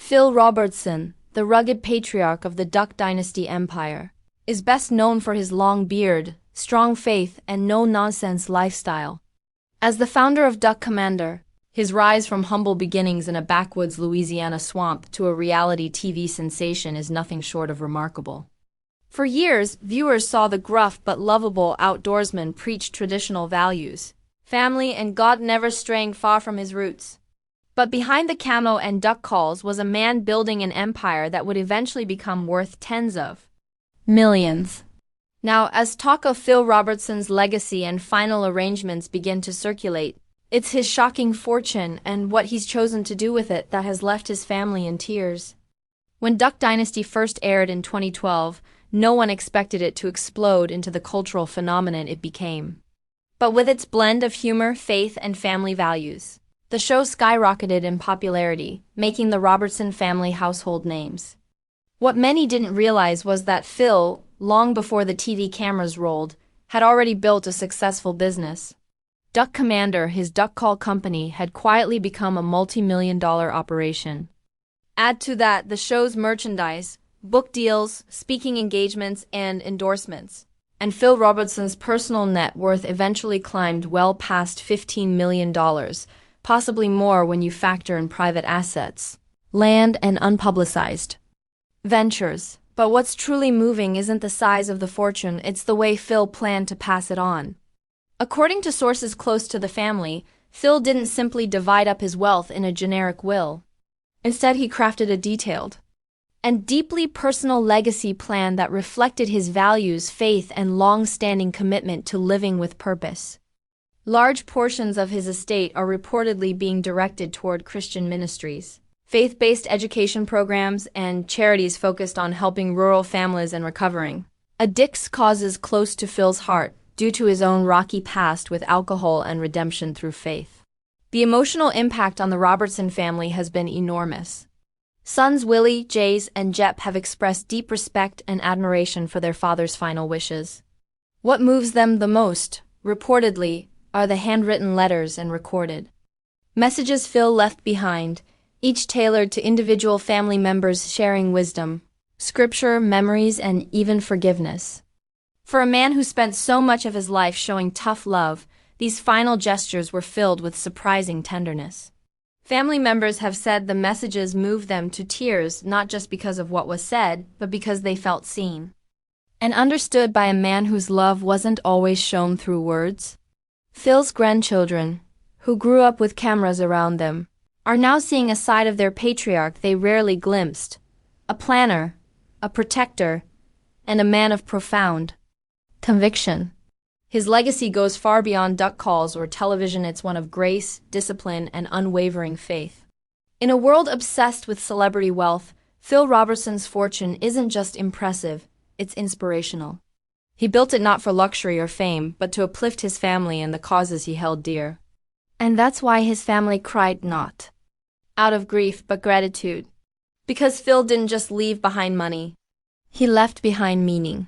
Phil Robertson, the rugged patriarch of the Duck Dynasty empire, is best known for his long beard, strong faith, and no-nonsense lifestyle. As the founder of Duck Commander, his rise from humble beginnings in a backwoods Louisiana swamp to a reality TV sensation is nothing short of remarkable. For years, viewers saw the gruff but lovable outdoorsman preach traditional values, family and God, never straying far from his roots. But behind the camo and duck calls was a man building an empire that would eventually become worth tens of millions. Now, as talk of Phil Robertson's legacy and final arrangements begin to circulate, it's his shocking fortune and what he's chosen to do with it that has left his family in tears. When Duck Dynasty first aired in 2012, no one expected it to explode into the cultural phenomenon it became. But with its blend of humor, faith, and family values, the show skyrocketed in popularity, making the Robertson family household names. What many didn't realize was that Phil, long before the TV cameras rolled, had already built a successful business. Duck Commander, his duck call company, had quietly become a multi-million-dollar operation. Add to that the show's merchandise, book deals, speaking engagements, and endorsements, and Phil Robertson's personal net worth eventually climbed well past $15 million, possibly more when you factor in private assets, land, and unpublicized ventures. But what's truly moving isn't the size of the fortune, it's the way Phil planned to pass it on. According to sources close to the family, Phil didn't simply divide up his wealth in a generic will. Instead, he crafted a detailed and deeply personal legacy plan that reflected his values, faith, and long-standing commitment to living with purpose. Large portions of his estate are reportedly being directed toward Christian ministries, faith-based education programs, and charities focused on helping rural families and recovering addicts causes close to Phil's heart due to his own rocky past with alcohol and redemption through faith. The emotional impact on the Robertson family has been enormous. Sons Willie, Jace, and Jep have expressed deep respect and admiration for their father's final wishes. What moves them the most, reportedly, are the handwritten letters and recorded messages Phil left behind, each tailored to individual family members sharing wisdom, scripture, memories, and even forgiveness. For a man who spent so much of his life showing tough love, these final gestures were filled with surprising tenderness. Family members have said the messages moved them to tears not just because of what was said, but because they felt seen and understood by a man whose love wasn't always shown through words. Phil's grandchildren, who grew up with cameras around them, are now seeing a side of their patriarch they rarely glimpsed: a planner, a protector, and a man of profound conviction. His legacy goes far beyond duck calls or television. It's one of grace, discipline, and unwavering faith. In a world obsessed with celebrity wealth, Phil Robertson's fortune isn't just impressive, it's inspirational. He built it not for luxury or fame, but to uplift his family and the causes he held dear. And that's why his family cried not out of grief but gratitude. Because Phil didn't just leave behind money. He left behind meaning.